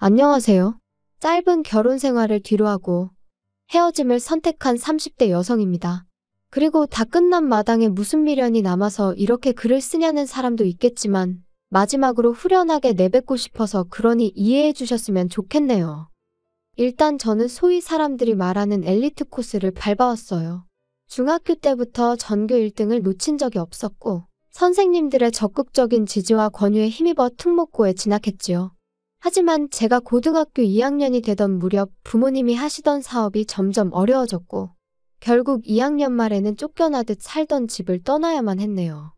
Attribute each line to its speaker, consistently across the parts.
Speaker 1: 안녕하세요. 짧은 결혼 생활을 뒤로하고 헤어짐을 선택한 30대 여성입니다. 그리고 다 끝난 마당에 무슨 미련이 남아서 이렇게 글을 쓰냐는 사람도 있겠지만 마지막으로 후련하게 내뱉고 싶어서 그러니 이해해 주셨으면 좋겠네요. 일단 저는 소위 사람들이 말하는 엘리트 코스를 밟아왔어요. 중학교 때부터 전교 1등을 놓친 적이 없었고 선생님들의 적극적인 지지와 권유에 힘입어 특목고에 진학했지요. 하지만 제가 고등학교 2학년이 되던 무렵 부모님이 하시던 사업이 점점 어려워졌고 결국 2학년 말에는 쫓겨나듯 살던 집을 떠나야만 했네요.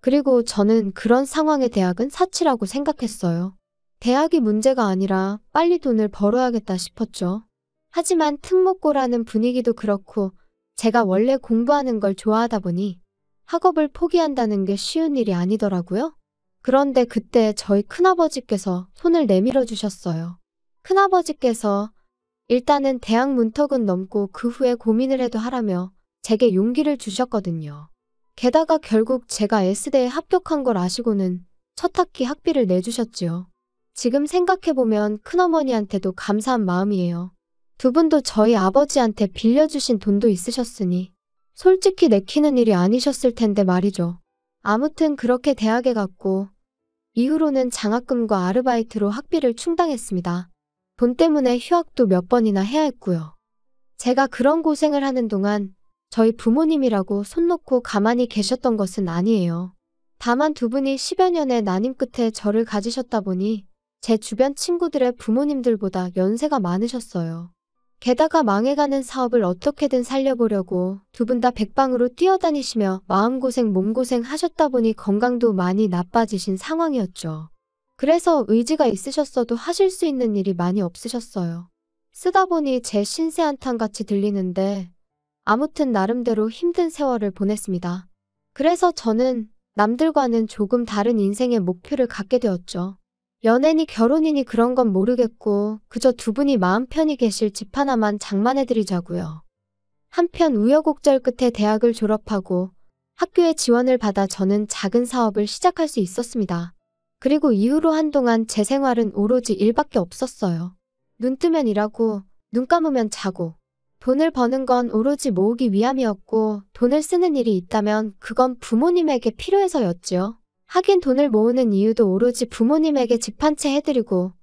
Speaker 1: 그리고 저는 그런 상황의 대학은 사치라고 생각했어요. 대학이 문제가 아니라 빨리 돈을 벌어야겠다 싶었죠. 하지만 특목고라는 분위기도 그렇고 제가 원래 공부하는 걸 좋아하다 보니 학업을 포기한다는 게 쉬운 일이 아니더라고요. 그런데 그때 저희 큰아버지께서 손을 내밀어 주셨어요. 큰아버지께서 일단은 대학 문턱은 넘고 그 후에 고민을 해도 하라며 제게 용기를 주셨거든요. 게다가 결국 제가 S대에 합격한 걸 아시고는 첫 학기 학비를 내주셨지요. 지금 생각해보면 큰어머니한테도 감사한 마음이에요. 두 분도 저희 아버지한테 빌려주신 돈도 있으셨으니 솔직히 내키는 일이 아니셨을 텐데 말이죠. 아무튼 그렇게 대학에 갔고 이후로는 장학금과 아르바이트로 학비를 충당했습니다. 돈 때문에 휴학도 몇 번이나 해야 했고요. 제가 그런 고생을 하는 동안 저희 부모님이라고 손 놓고 가만히 계셨던 것은 아니에요. 다만 두 분이 10여 년의 난임 끝에 저를 가지셨다 보니 제 주변 친구들의 부모님들보다 연세가 많으셨어요. 게다가 망해가는 사업을 어떻게든 살려보려고 두 분 다 백방으로 뛰어다니시며 마음고생 몸고생 하셨다 보니 건강도 많이 나빠지신 상황이었죠. 그래서 의지가 있으셨어도 하실 수 있는 일이 많이 없으셨어요. 쓰다 보니 제 신세 한탄같이 들리는데 아무튼 나름대로 힘든 세월을 보냈습니다. 그래서 저는 남들과는 조금 다른 인생의 목표를 갖게 되었죠. 연애니 결혼이니 그런 건 모르겠고 그저 두 분이 마음 편히 계실 집 하나만 장만해드리자고요. 한편 우여곡절 끝에 대학을 졸업하고 학교에 지원을 받아 저는 작은 사업을 시작할 수 있었습니다. 그리고 이후로 한동안 제 생활은 오로지 일밖에 없었어요. 눈 뜨면 일하고 눈 감으면 자고 돈을 버는 건 오로지 모으기 위함이었고 돈을 쓰는 일이 있다면 그건 부모님에게 필요해서였지요. 하긴 돈을 모으는 이유도 오로지 부모님에게 집 한 채 해드리고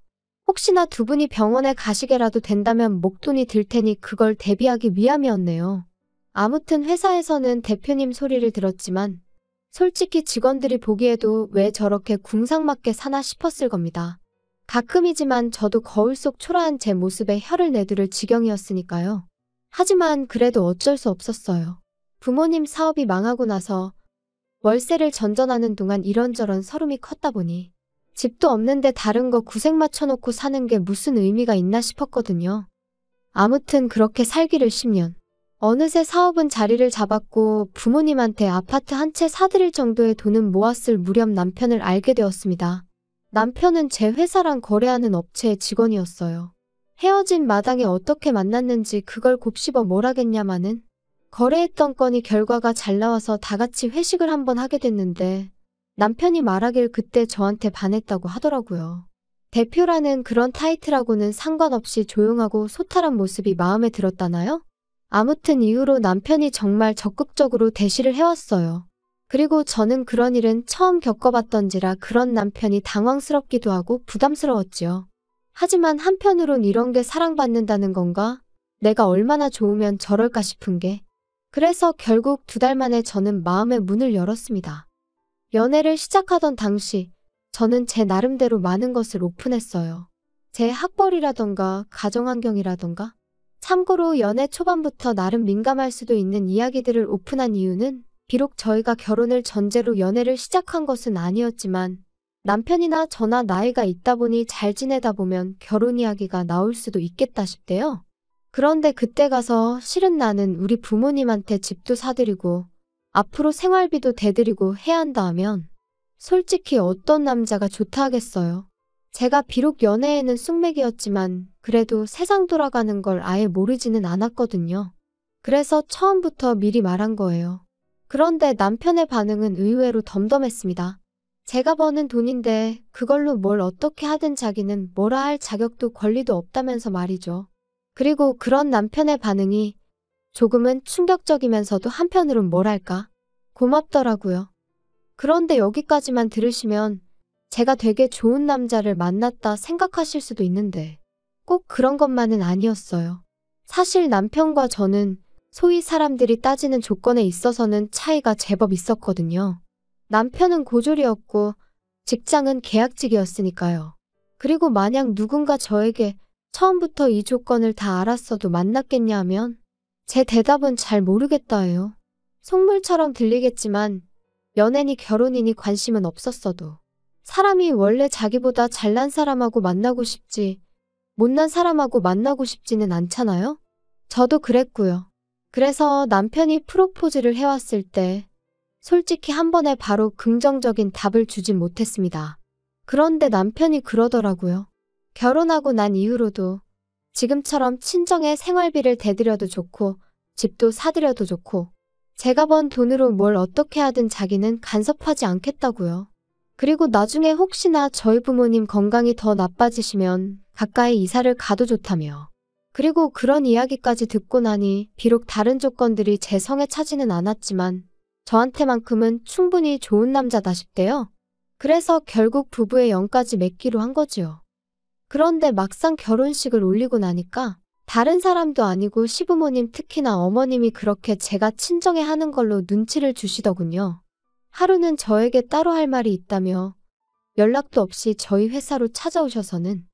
Speaker 1: 혹시나 두 분이 병원에 가시게라도 된다면 목돈이 들 테니 그걸 대비하기 위함이었네요. 아무튼 회사에서는 대표님 소리를 들었지만 솔직히 직원들이 보기에도 왜 저렇게 궁상맞게 사나 싶었을 겁니다. 가끔이지만 저도 거울 속 초라한 제 모습에 혀를 내두를 지경이었으니까요. 하지만 그래도 어쩔 수 없었어요. 부모님 사업이 망하고 나서 월세를 전전하는 동안 이런저런 서름이 컸다 보니 집도 없는데 다른 거 구색 맞춰놓고 사는 게 무슨 의미가 있나 싶었거든요. 아무튼 그렇게 살기를 10년. 어느새 사업은 자리를 잡았고 부모님한테 아파트 한 채 사드릴 정도의 돈은 모았을 무렵 남편을 알게 되었습니다. 남편은 제 회사랑 거래하는 업체의 직원이었어요. 헤어진 마당에 어떻게 만났는지 그걸 곱씹어 뭘 하겠냐마는 거래했던 건이 결과가 잘 나와서 다 같이 회식을 한번 하게 됐는데 남편이 말하길 그때 저한테 반했다고 하더라고요. 대표라는 그런 타이틀하고는 상관없이 조용하고 소탈한 모습이 마음에 들었다나요? 아무튼 이후로 남편이 정말 적극적으로 대시를 해왔어요. 그리고 저는 그런 일은 처음 겪어봤던지라 그런 남편이 당황스럽기도 하고 부담스러웠지요. 하지만 한편으론 이런 게 사랑받는다는 건가? 내가 얼마나 좋으면 저럴까 싶은 게 그래서 결국 2달 만에 저는 마음의 문을 열었습니다. 연애를 시작하던 당시 저는 제 나름대로 많은 것을 오픈했어요. 제 학벌이라던가 가정환경이라던가 참고로 연애 초반부터 나름 민감할 수도 있는 이야기들을 오픈한 이유는 비록 저희가 결혼을 전제로 연애를 시작한 것은 아니었지만 남편이나 저나 나이가 있다 보니 잘 지내다 보면 결혼 이야기가 나올 수도 있겠다 싶대요. 그런데 그때 가서 실은 나는 우리 부모님한테 집도 사드리고 앞으로 생활비도 대드리고 해야 한다 하면 솔직히 어떤 남자가 좋다 하겠어요. 제가 비록 연애에는 쑥맥이었지만 그래도 세상 돌아가는 걸 아예 모르지는 않았거든요. 그래서 처음부터 미리 말한 거예요. 그런데 남편의 반응은 의외로 덤덤했습니다. 제가 버는 돈인데 그걸로 뭘 어떻게 하든 자기는 뭐라 할 자격도 권리도 없다면서 말이죠. 그리고 그런 남편의 반응이 조금은 충격적이면서도 한편으론 뭐랄까 고맙더라고요. 그런데 여기까지만 들으시면 제가 되게 좋은 남자를 만났다 생각하실 수도 있는데 꼭 그런 것만은 아니었어요. 사실 남편과 저는 소위 사람들이 따지는 조건에 있어서는 차이가 제법 있었거든요. 남편은 고졸이었고 직장은 계약직이었으니까요. 그리고 만약 누군가 저에게 처음부터 이 조건을 다 알았어도 만났겠냐 하면 제 대답은 잘 모르겠다예요. 속물처럼 들리겠지만 연애니 결혼이니 관심은 없었어도 사람이 원래 자기보다 잘난 사람하고 만나고 싶지 못난 사람하고 만나고 싶지는 않잖아요? 저도 그랬고요. 그래서 남편이 프로포즈를 해왔을 때 솔직히 한 번에 바로 긍정적인 답을 주진 못했습니다. 그런데 남편이 그러더라고요. 결혼하고 난 이후로도 지금처럼 친정에 생활비를 대드려도 좋고 집도 사드려도 좋고 제가 번 돈으로 뭘 어떻게 하든 자기는 간섭하지 않겠다고요. 그리고 나중에 혹시나 저희 부모님 건강이 더 나빠지시면 가까이 이사를 가도 좋다며. 그리고 그런 이야기까지 듣고 나니 비록 다른 조건들이 제 성에 차지는 않았지만 저한테만큼은 충분히 좋은 남자다 싶대요. 그래서 결국 부부의 영까지 맺기로 한 거지요. 그런데 막상 결혼식을 올리고 나니까 다른 사람도 아니고 시부모님 특히나 어머님이 그렇게 제가 친정에 하는 걸로 눈치를 주시더군요. 하루는 저에게 따로 할 말이 있다며 연락도 없이 저희 회사로 찾아오셔서는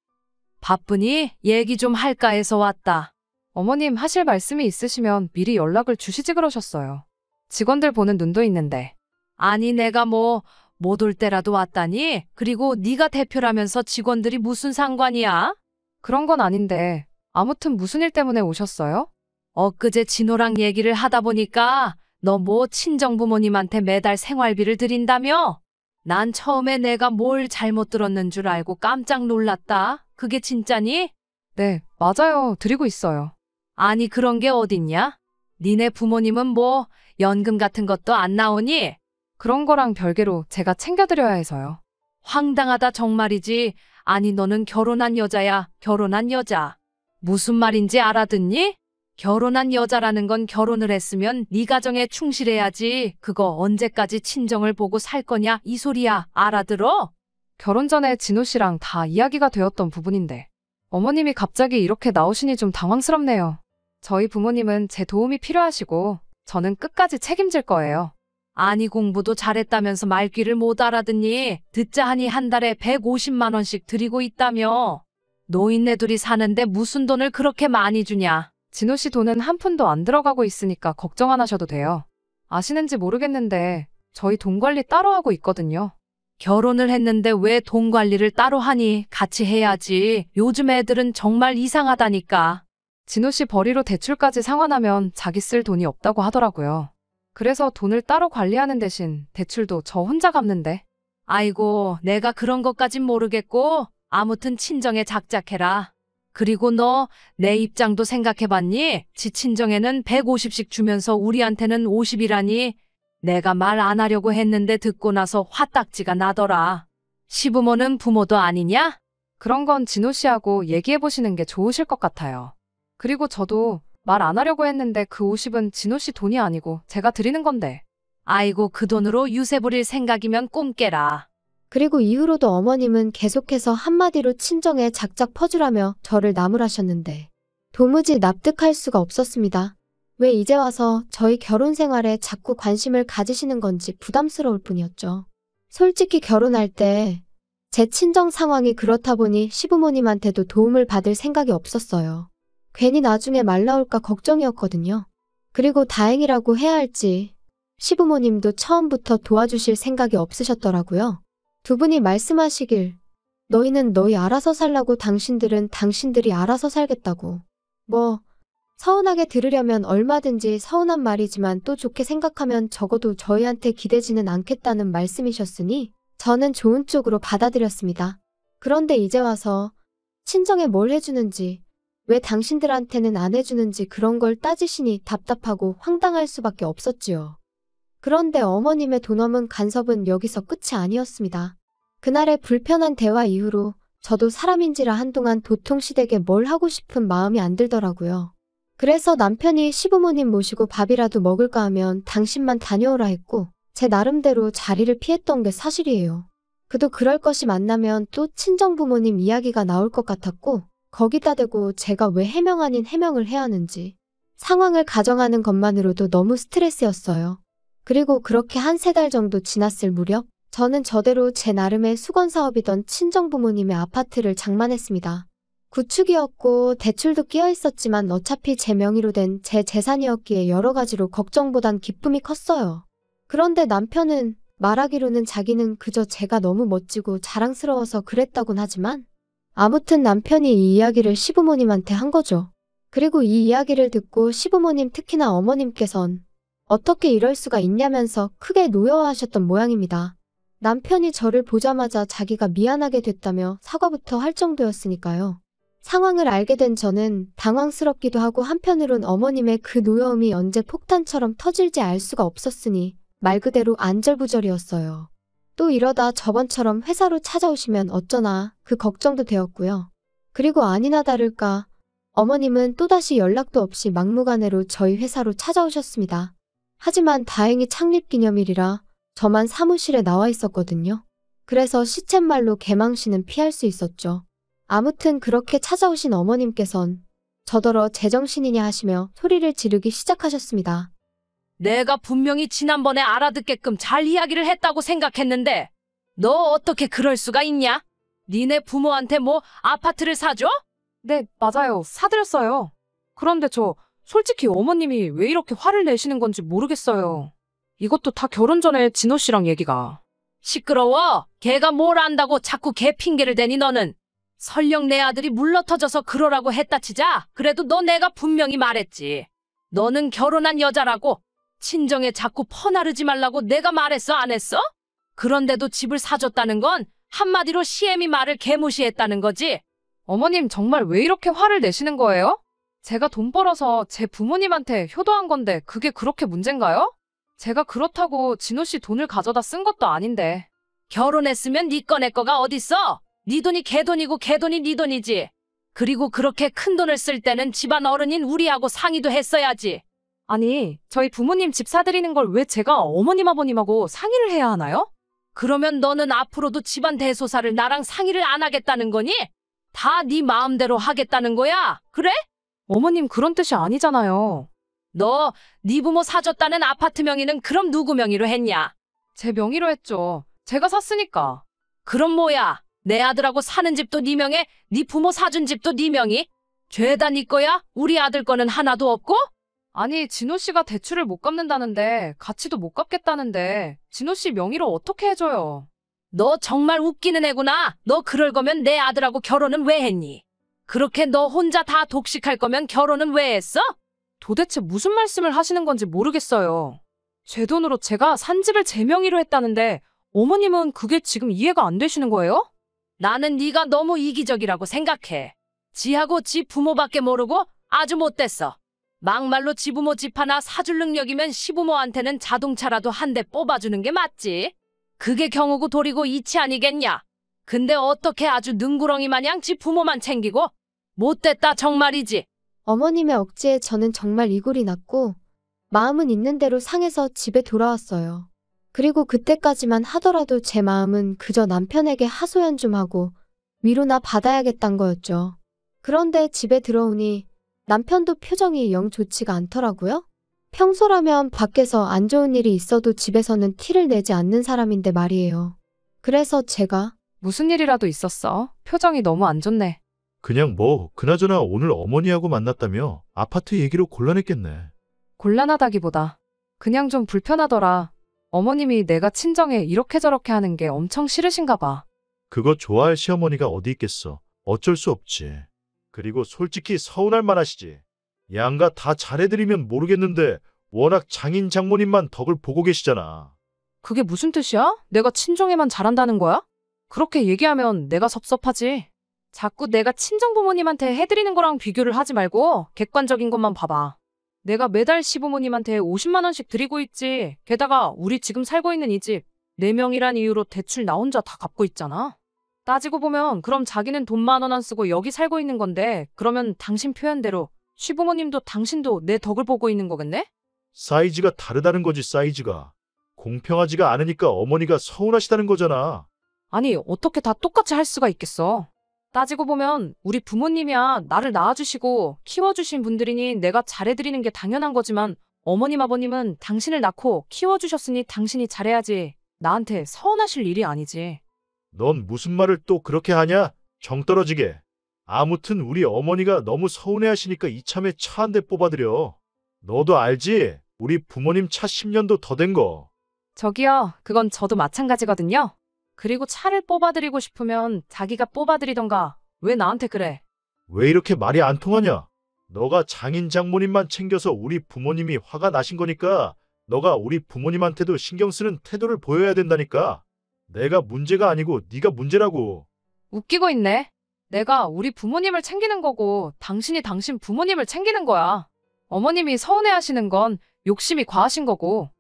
Speaker 2: 바쁘니? 얘기 좀 할까 해서 왔다. 어머님 하실 말씀이 있으시면 미리 연락을 주시지 그러셨어요. 직원들 보는 눈도 있는데. 아니 내가 뭐 못 올 때라도 왔다니? 그리고 네가 대표라면서 직원들이 무슨 상관이야? 그런 건 아닌데 아무튼 무슨 일 때문에 오셨어요? 엊그제 진호랑 얘기를 하다 보니까 너 뭐 친정부모님한테 매달 생활비를 드린다며? 난 처음에 내가 뭘 잘못 들었는 줄 알고 깜짝 놀랐다. 그게 진짜니? 네, 맞아요. 드리고 있어요. 아니 그런 게 어딨냐? 니네 부모님은 뭐 연금 같은 것도 안 나오니? 그런 거랑 별개로 제가 챙겨드려야 해서요. 황당하다 정말이지. 아니 너는 결혼한 여자야. 결혼한 여자. 무슨 말인지 알아듣니? 결혼한 여자라는 건 결혼을 했으면 네 가정에 충실해야지. 그거 언제까지 친정을 보고 살 거냐 이 소리야. 알아들어? 결혼 전에 진호 씨랑 다 이야기가 되었던 부분인데 어머님이 갑자기 이렇게 나오시니 좀 당황스럽네요. 저희 부모님은 제 도움이 필요하시고 저는 끝까지 책임질 거예요. 아니 공부도 잘했다면서 말귀를 못 알아듣니? 듣자 하니 한 달에 150만 원씩 드리고 있다며. 노인네 둘이 사는데 무슨 돈을 그렇게 많이 주냐? 진호 씨 돈은 한 푼도 안 들어가고 있으니까 걱정 안 하셔도 돼요. 아시는지 모르겠는데 저희 돈 관리 따로 하고 있거든요. 결혼을 했는데 왜 돈 관리를 따로 하니? 같이 해야지. 요즘 애들은 정말 이상하다니까. 진호 씨 벌이로 대출까지 상환하면 자기 쓸 돈이 없다고 하더라고요. 그래서 돈을 따로 관리하는 대신 대출도 저 혼자 갚는데. 아이고, 내가 그런 것까진 모르겠고 아무튼 친정에 작작해라. 그리고 너 내 입장도 생각해봤니? 지 친정에는 150씩 주면서 우리한테는 50이라니. 내가 말 안 하려고 했는데 듣고 나서 화딱지가 나더라. 시부모는 부모도 아니냐? 그런 건 진호 씨하고 얘기해보시는 게 좋으실 것 같아요. 그리고 저도 말 안 하려고 했는데 그 50은 진호 씨 돈이 아니고 제가 드리는 건데. 아이고 그 돈으로 유세 부릴 생각이면 꿈 깨라.
Speaker 1: 그리고 이후로도 어머님은 계속해서 한마디로 친정에 작작 퍼주라며 저를 나무라셨는데 도무지 납득할 수가 없었습니다. 왜 이제 와서 저희 결혼 생활에 자꾸 관심을 가지시는 건지 부담스러울 뿐이었죠. 솔직히 결혼할 때 제 친정 상황이 그렇다 보니 시부모님한테도 도움을 받을 생각이 없었어요. 괜히 나중에 말 나올까 걱정이었거든요. 그리고 다행이라고 해야 할지 시부모님도 처음부터 도와주실 생각이 없으셨더라고요. 두 분이 말씀하시길 너희는 너희 알아서 살라고 당신들은 당신들이 알아서 살겠다고. 뭐 서운하게 들으려면 얼마든지 서운한 말이지만 또 좋게 생각하면 적어도 저희한테 기대지는 않겠다는 말씀이셨으니 저는 좋은 쪽으로 받아들였습니다. 그런데 이제 와서 친정에 뭘 해주는지 왜 당신들한테는 안 해주는지 그런 걸 따지시니 답답하고 황당할 수밖에 없었지요. 그런데 어머님의 도넘은 간섭은 여기서 끝이 아니었습니다. 그날의 불편한 대화 이후로 저도 사람인지라 한동안 도통시댁에 뭘 하고 싶은 마음이 안 들더라고요. 그래서 남편이 시부모님 모시고 밥이라도 먹을까 하면 당신만 다녀오라 했고 제 나름대로 자리를 피했던 게 사실이에요. 그도 그럴 것이 만나면 또 친정부모님 이야기가 나올 것 같았고 거기다 대고 제가 왜 해명 아닌 해명을 해야 하는지 상황을 가정하는 것만으로도 너무 스트레스였어요. 그리고 그렇게 한 3달 정도 지났을 무렵 저는 저대로 제 나름의 수건사업이던 친정부모님의 아파트를 장만했습니다. 구축이었고 대출도 끼어 있었지만 어차피 제 명의로 된 제 재산이었기에 여러 가지로 걱정보단 기쁨이 컸어요. 그런데 남편은 말하기로는 자기는 그저 제가 너무 멋지고 자랑스러워서 그랬다곤 하지만 아무튼 남편이 이 이야기를 시부모님한테 한 거죠. 그리고 이 이야기를 듣고 시부모님 특히나 어머님께선 어떻게 이럴 수가 있냐면서 크게 노여워하셨던 모양입니다. 남편이 저를 보자마자 자기가 미안하게 됐다며 사과부터 할 정도였으니까요. 상황을 알게 된 저는 당황스럽기도 하고 한편으론 어머님의 그 노여움이 언제 폭탄처럼 터질지 알 수가 없었으니 말 그대로 안절부절이었어요. 또 이러다 저번처럼 회사로 찾아오시면 어쩌나 그 걱정도 되었고요. 그리고 아니나 다를까 어머님은 또다시 연락도 없이 막무가내로 저희 회사로 찾아오셨습니다. 하지만 다행히 창립기념일이라 저만 사무실에 나와 있었거든요. 그래서 시쳇말로 개망신은 피할 수 있었죠. 아무튼 그렇게 찾아오신 어머님께선 저더러 제정신이냐 하시며 소리를 지르기 시작하셨습니다.
Speaker 2: 내가 분명히 지난번에 알아듣게끔 잘 이야기를 했다고 생각했는데 너 어떻게 그럴 수가 있냐? 니네 부모한테 뭐 아파트를 사줘? 네, 맞아요. 사드렸어요. 그런데 저 솔직히 어머님이 왜 이렇게 화를 내시는 건지 모르겠어요. 이것도 다 결혼 전에 진호 씨랑 얘기가. 시끄러워. 걔가 뭘 안다고 자꾸 걔 핑계를 대니 너는. 설령 내 아들이 물러터져서 그러라고 했다 치자. 그래도 너 내가 분명히 말했지. 너는 결혼한 여자라고. 친정에 자꾸 퍼나르지 말라고 내가 말했어 안 했어? 그런데도 집을 사줬다는 건 한마디로 시애미 말을 개무시했다는 거지. 어머님 정말 왜 이렇게 화를 내시는 거예요? 제가 돈 벌어서 제 부모님한테 효도한 건데 그게 그렇게 문제인가요? 제가 그렇다고 진호 씨 돈을 가져다 쓴 것도 아닌데. 결혼했으면 네 거 내 거가 어딨어? 네 돈이 걔 돈이고 걔 돈이 네 돈이지. 그리고 그렇게 큰 돈을 쓸 때는 집안 어른인 우리하고 상의도 했어야지. 아니, 저희 부모님 집 사드리는 걸 왜 제가 어머님 아버님하고 상의를 해야 하나요? 그러면 너는 앞으로도 집안 대소사를 나랑 상의를 안 하겠다는 거니? 다 네 마음대로 하겠다는 거야? 그래? 어머님 그런 뜻이 아니잖아요. 너 네 부모 사줬다는 아파트 명의는 그럼 누구 명의로 했냐? 제 명의로 했죠. 제가 샀으니까. 그럼 뭐야? 내 아들하고 사는 집도 네 명에, 네 부모 사준 집도 네 명의? 죄다 네 거야? 우리 아들 거는 하나도 없고? 아니, 진호 씨가 대출을 못 갚는다는데 가치도 못 갚겠다는데 진호 씨 명의로 어떻게 해줘요? 너 정말 웃기는 애구나. 너 그럴 거면 내 아들하고 결혼은 왜 했니? 그렇게 너 혼자 다 독식할 거면 결혼은 왜 했어? 도대체 무슨 말씀을 하시는 건지 모르겠어요. 제 돈으로 제가 산 집을 제 명의로 했다는데 어머님은 그게 지금 이해가 안 되시는 거예요? 나는 네가 너무 이기적이라고 생각해. 지하고 지 부모밖에 모르고 아주 못됐어. 막말로 지 부모 집 하나 사줄 능력이면 시부모한테는 자동차라도 한 대 뽑아주는 게 맞지. 그게 경우고 도리고 이치 아니겠냐. 근데 어떻게 아주 능구렁이 마냥 지 부모만 챙기고. 못됐다 정말이지.
Speaker 1: 어머님의 억지에 저는 정말 이골이 났고 마음은 있는 대로 상해서 집에 돌아왔어요. 그리고 그때까지만 하더라도 제 마음은 그저 남편에게 하소연 좀 하고 위로나 받아야겠단 거였죠. 그런데 집에 들어오니 남편도 표정이 영 좋지가 않더라고요. 평소라면 밖에서 안 좋은 일이 있어도 집에서는 티를 내지 않는 사람인데 말이에요. 그래서 제가
Speaker 2: 무슨 일이라도 있었어? 표정이 너무 안 좋네.
Speaker 3: 그냥 뭐 그나저나 오늘 어머니하고 만났다며 아파트 얘기로 곤란했겠네.
Speaker 2: 곤란하다기보다 그냥 좀 불편하더라. 어머님이 내가 친정에 이렇게 저렇게 하는 게 엄청 싫으신가 봐.
Speaker 3: 그거 좋아할 시어머니가 어디 있겠어. 어쩔 수 없지. 그리고 솔직히 서운할 만하시지. 양가 다 잘해드리면 모르겠는데 워낙 장인 장모님만 덕을 보고 계시잖아.
Speaker 2: 그게 무슨 뜻이야? 내가 친정에만 잘한다는 거야? 그렇게 얘기하면 내가 섭섭하지. 자꾸 내가 친정부모님한테 해드리는 거랑 비교를 하지 말고 객관적인 것만 봐봐. 내가 매달 시부모님한테 50만 원씩 드리고 있지. 게다가 우리 지금 살고 있는 이 집 4명이란 이유로 대출 나 혼자 다 갚고 있잖아. 따지고 보면 그럼 자기는 돈 10,000원 안 쓰고 여기 살고 있는 건데 그러면 당신 표현대로 시부모님도 당신도 내 덕을 보고 있는 거겠네?
Speaker 3: 사이즈가 다르다는 거지, 사이즈가. 공평하지가 않으니까 어머니가 서운하시다는 거잖아.
Speaker 2: 아니 어떻게 다 똑같이 할 수가 있겠어. 따지고 보면 우리 부모님이야 나를 낳아주시고 키워주신 분들이니 내가 잘해드리는 게 당연한 거지만 어머님 아버님은 당신을 낳고 키워주셨으니 당신이 잘해야지. 나한테 서운하실 일이 아니지.
Speaker 3: 넌 무슨 말을 또 그렇게 하냐? 정 떨어지게. 아무튼 우리 어머니가 너무 서운해하시니까 이참에 차 한 대 뽑아드려. 너도 알지? 우리 부모님 차 10년도 더 된 거.
Speaker 2: 저기요, 그건 저도 마찬가지거든요. 그리고 차를 뽑아드리고 싶으면 자기가 뽑아드리던가. 왜 나한테 그래?
Speaker 3: 왜 이렇게 말이 안 통하냐? 너가 장인 장모님만 챙겨서 우리 부모님이 화가 나신 거니까 너가 우리 부모님한테도 신경 쓰는 태도를 보여야 된다니까. 내가 문제가 아니고 네가 문제라고.
Speaker 2: 웃기고 있네. 내가 우리 부모님을 챙기는 거고 당신이 당신 부모님을 챙기는 거야. 어머님이 서운해하시는 건 욕심이 과하신 거고.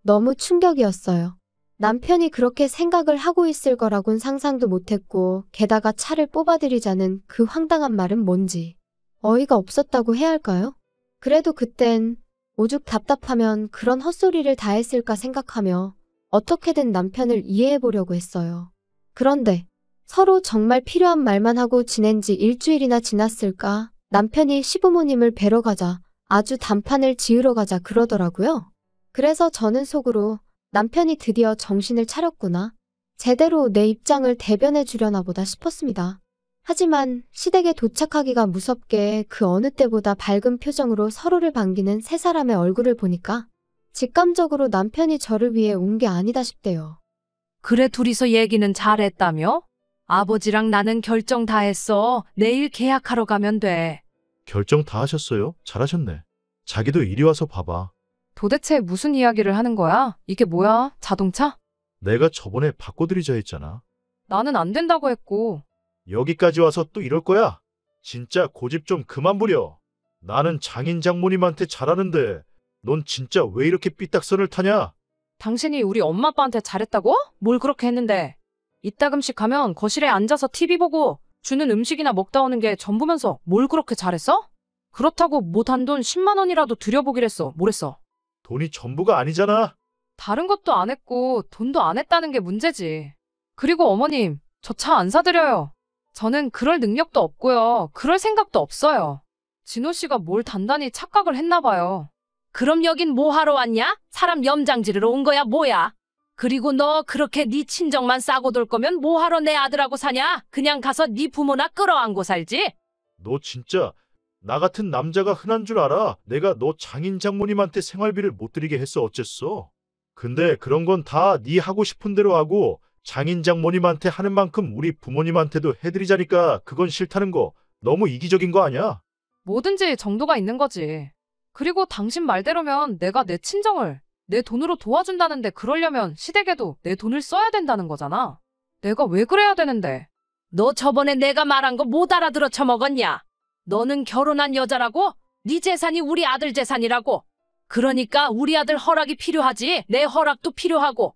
Speaker 1: 너무 충격이었어요. 남편이 그렇게 생각을 하고 있을 거라곤 상상도 못했고 게다가 차를 뽑아드리자는 그 황당한 말은 뭔지 어이가 없었다고 해야 할까요? 그래도 그땐 오죽 답답하면 그런 헛소리를 다 했을까 생각하며 어떻게든 남편을 이해해보려고 했어요. 그런데 서로 정말 필요한 말만 하고 지낸 지 일주일이나 지났을까 남편이 시부모님을 뵈러 가자 아주 단판을 지으러 가자 그러더라고요. 그래서 저는 속으로 남편이 드디어 정신을 차렸구나. 제대로 내 입장을 대변해 주려나 보다 싶었습니다. 하지만 시댁에 도착하기가 무섭게 그 어느 때보다 밝은 표정으로 서로를 반기는 세 사람의 얼굴을 보니까 직감적으로 남편이 저를 위해 온 게 아니다 싶대요.
Speaker 2: 그래 둘이서 얘기는 잘했다며? 아버지랑 나는 결정 다 했어. 내일 계약하러 가면 돼.
Speaker 3: 결정 다 하셨어요? 잘하셨네. 자기도 이리 와서 봐봐.
Speaker 2: 도대체 무슨 이야기를 하는 거야? 이게 뭐야? 자동차?
Speaker 3: 내가 저번에 바꿔드리자 했잖아.
Speaker 2: 나는 안 된다고 했고.
Speaker 3: 여기까지 와서 또 이럴 거야? 진짜 고집 좀 그만 부려. 나는 장인 장모님한테 잘하는데 넌 진짜 왜 이렇게 삐딱선을 타냐?
Speaker 2: 당신이 우리 엄마 아빠한테 잘했다고? 뭘 그렇게 했는데? 이따금씩 가면 거실에 앉아서 TV 보고 주는 음식이나 먹다 오는 게 전부면서 뭘 그렇게 잘했어? 그렇다고 못한 돈 10만 원이라도 들여보기랬어. 뭐랬어?
Speaker 3: 돈이 전부가 아니잖아.
Speaker 2: 다른 것도 안 했고 돈도 안 했다는 게 문제지. 그리고 어머님, 저 차 안 사드려요. 저는 그럴 능력도 없고요. 그럴 생각도 없어요. 진호 씨가 뭘 단단히 착각을 했나 봐요. 그럼 여긴 뭐 하러 왔냐? 사람 염장 지르러 온 거야 뭐야? 그리고 너 그렇게 네 친정만 싸고 돌 거면 뭐 하러 내 아들하고 사냐? 그냥 가서 네 부모나 끌어안고 살지?
Speaker 3: 너 진짜 나 같은 남자가 흔한 줄 알아? 내가 너 장인 장모님한테 생활비를 못 드리게 했어 어쨌어? 근데 그런 건 다 네 하고 싶은 대로 하고 장인 장모님한테 하는 만큼 우리 부모님한테도 해드리자니까 그건 싫다는 거 너무 이기적인 거 아니야?
Speaker 2: 뭐든지 정도가 있는 거지. 그리고 당신 말대로면 내가 내 친정을 내 돈으로 도와준다는데 그러려면 시댁에도 내 돈을 써야 된다는 거잖아. 내가 왜 그래야 되는데? 너 저번에 내가 말한 거 못 알아들어 처먹었냐? 너는 결혼한 여자라고? 네 재산이 우리 아들 재산이라고. 그러니까 우리 아들 허락이 필요하지. 내 허락도 필요하고.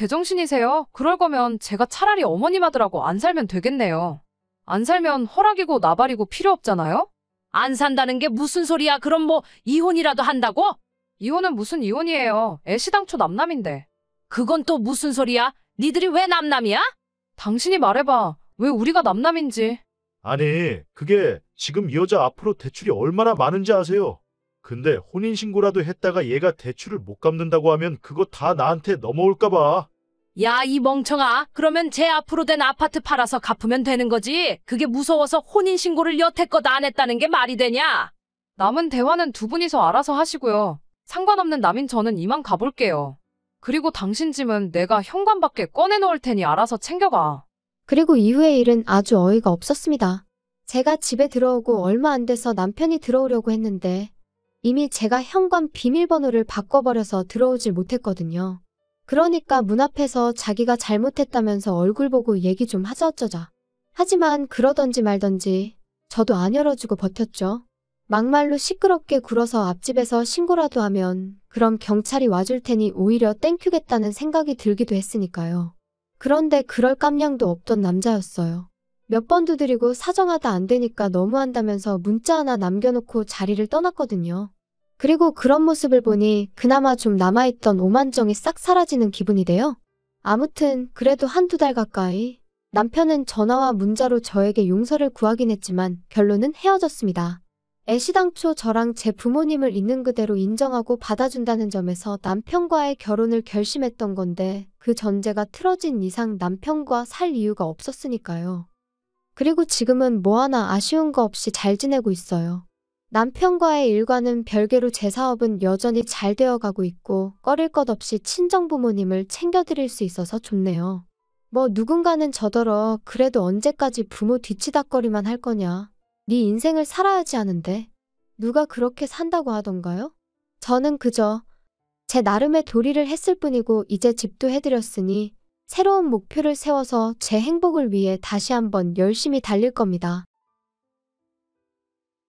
Speaker 2: 제정신이세요? 그럴 거면 제가 차라리 어머님 아들하고 안 살면 되겠네요. 안 살면 허락이고 나발이고 필요 없잖아요? 안 산다는 게 무슨 소리야? 그럼 뭐 이혼이라도 한다고? 이혼은 무슨 이혼이에요. 애시당초 남남인데. 그건 또 무슨 소리야? 니들이 왜 남남이야? 당신이 말해봐. 왜 우리가 남남인지.
Speaker 3: 아니 그게 지금 이 여자 앞으로 대출이 얼마나 많은지 아세요? 근데 혼인신고라도 했다가 얘가 대출을 못 갚는다고 하면 그거 다 나한테 넘어올까 봐.
Speaker 2: 야, 이 멍청아. 그러면 제 앞으로 된 아파트 팔아서 갚으면 되는 거지. 그게 무서워서 혼인신고를 여태껏 안 했다는 게 말이 되냐? 남은 대화는 두 분이서 알아서 하시고요. 상관없는 남인 저는 이만 가볼게요. 그리고 당신 짐은 내가 현관밖에 꺼내놓을 테니 알아서 챙겨가.
Speaker 1: 그리고 이후의 일은 아주 어이가 없었습니다. 제가 집에 들어오고 얼마 안 돼서 남편이 들어오려고 했는데 이미 제가 현관 비밀번호를 바꿔버려서 들어오질 못했거든요. 그러니까 문 앞에서 자기가 잘못했다면서 얼굴 보고 얘기 좀 하자 어쩌자. 하지만 그러던지 말던지 저도 안 열어주고 버텼죠. 막말로 시끄럽게 굴어서 앞집에서 신고라도 하면 그럼 경찰이 와줄 테니 오히려 땡큐겠다는 생각이 들기도 했으니까요. 그런데 그럴 깜냥도 없던 남자였어요. 몇 번 두드리고 사정하다 안 되니까 너무한다면서 문자 하나 남겨놓고 자리를 떠났거든요. 그리고 그런 모습을 보니 그나마 좀 남아있던 오만정이 싹 사라지는 기분이 돼요. 아무튼 그래도 한두 달 가까이 남편은 전화와 문자로 저에게 용서를 구하긴 했지만 결론은 헤어졌습니다. 애시당초 저랑 제 부모님을 있는 그대로 인정하고 받아준다는 점에서 남편과의 결혼을 결심했던 건데 그 전제가 틀어진 이상 남편과 살 이유가 없었으니까요. 그리고 지금은 뭐 하나 아쉬운 거 없이 잘 지내고 있어요. 남편과의 일과는 별개로 제 사업은 여전히 잘 되어가고 있고 꺼릴 것 없이 친정부모님을 챙겨드릴 수 있어서 좋네요. 뭐 누군가는 저더러 그래도 언제까지 부모 뒤치다꺼리만 할 거냐. 네 인생을 살아야지 하는데 누가 그렇게 산다고 하던가요? 저는 그저 제 나름의 도리를 했을 뿐이고 이제 집도 해드렸으니 새로운 목표를 세워서 제 행복을 위해 다시 한번 열심히 달릴 겁니다.